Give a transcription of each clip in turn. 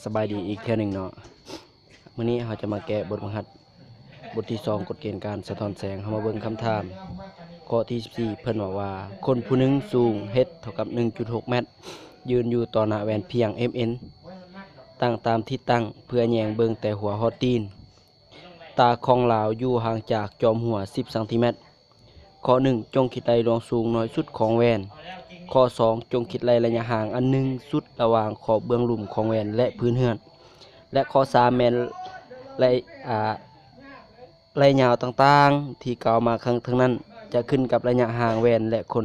สบายดีอีกเทื่อหนึ่งเนาะมื้อนี้เราจะมาแกะบทบังคับบทที่2กฎเกณฑ์การสะท้อนแสงเฮามาเบิ่งคำถามข้อที่14เพิ่นว่าคนผู้หนึงสูงเเท่ากับ 1.6 เมตรยืนอยู่ต่อหน้าแหวนเพียง mn ตั้งตามที่ตั้งเพื่อแยงเบิ่งแต่หัวฮอดตีนตาของลาวอยู่ห่างจากจอมหัว10ซมข้อ1จงคิดไล่ดวงสูงน้อยสุดของแหวนข้อ2จงคิดไล่ระยะห่างอันหนึ่งสุดระหว่างขอบเบื้องหลุมของแหวนและพื้นเฮือนและข้อ3แม่นระยะยาวต่างๆที่กล่าวมาข้างทั้งนั้นจะขึ้นกับระยะห่างแหวนและค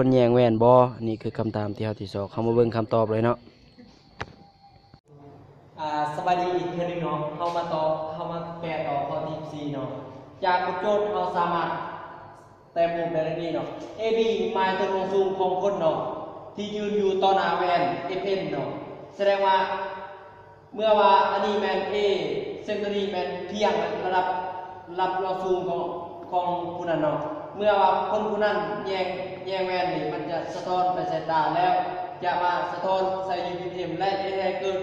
นแยงแหวนบ่นี่คือคำถามที่เฮาสิสอบเข้ามาเบิ่งคำตอบเลยเนาะสบายดีอีกเทื่อนึงเนาะเข้ามาแปลต่อข้อที่4เนาะจากบทโจทย์เราสามารถแต่มุมได้ดังนี้เนาะ AB หมายถึงวงสูงของคนเนาะที่ยืนอยู่ต่อหน้าแหวน FN เนาะแสดงว่าเมื่อว่าอันนี้แมน A เส้นตัวนี้แมนเพียงระดับเราสูงของผู้นั้นเนาะเมื่อว่าคนผู้นั้นแยงแหวนนี่มันจะสะท้อนไปสายตาแล้วจะมาสะท้อนใส่ UVM และจะให้เกิด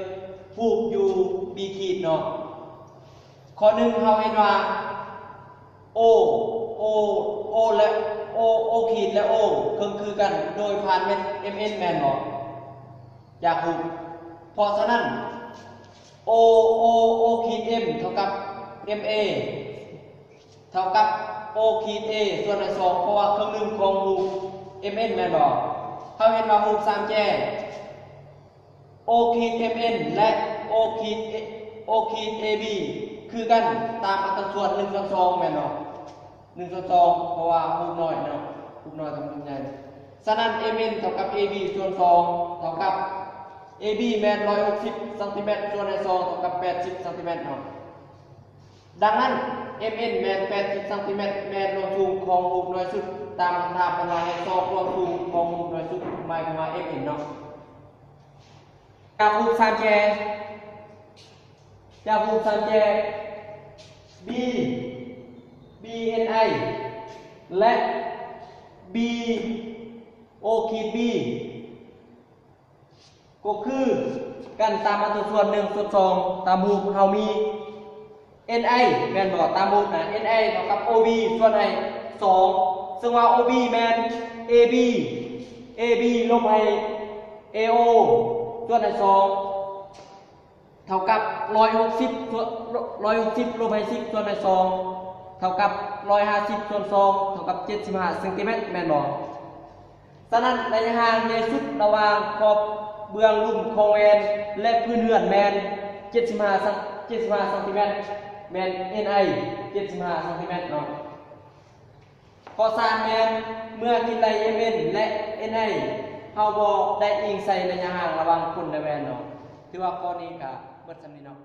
ฟูกอยู่ B ขีดเนาะข้อ1เฮาเห็นว่าO และ O ขีดและ O คือกันโดยผ่านเม็ด MN แมนบอกจากรูปเพราะฉะนั้น O ขีด M เท่ากับ MA เท่ากับ O ขีด A ส่วนใน2เพราะว่าครึ่งหนึ่งของรูป MN แมนบอกเขาเห็นว่ารูป3แจ้ O ขีด MN และ O ขีด AB คือกันตามอัตราส่วน1:2แม่นเนาะ1:2เพราะว่ารูปน้อยเนาะรูปน้อยกับรูปใหญ่ฉะนั้น MN เท่ากับ AB ส่วน2เท่ากับ AB แม่น160ซมส่วนใน2เท่ากับ80ซมเนาะดังนั้น MN แม่น80ซมแม่นรวมสูงของรูปน้อยสุดตามคำถามเป็นว่าให้ซอกรวมสูงของรูปน้อยสุดหมายความว่า MN เนาะจากรูป3แจBNI และ BO ขีด B ก็คือกันตามอัตราส่วน1:2ตามรูปเฮามี NI แม่นบ่ตามรูปนะ NI เท่ากับ OB ส่วน I 2ซึ่งว่า OB แม่น AB ลบให้ AO ส่วนใน2เท่ากับ160ลบให้10ส่วนใน2เท่ากับ150ส่วน2เท่ากับ75ซมแม่นบ่ฉะนั้นระยะห่างใหญ่สุดระหว่างขอบเบื้องหลุมของแหวนและพื้นเฮือนแม่น75ซมแม่น NI 75ซมเนาะข้อ3แม่นเมื่อคิดไล่ MN และ NI เฮาบ่ได้อิงใส่ระยะห่างระหว่างคนและแหวนเนาะถือว่าข้อนี้ก็เบิดส่ำนี้เนาะ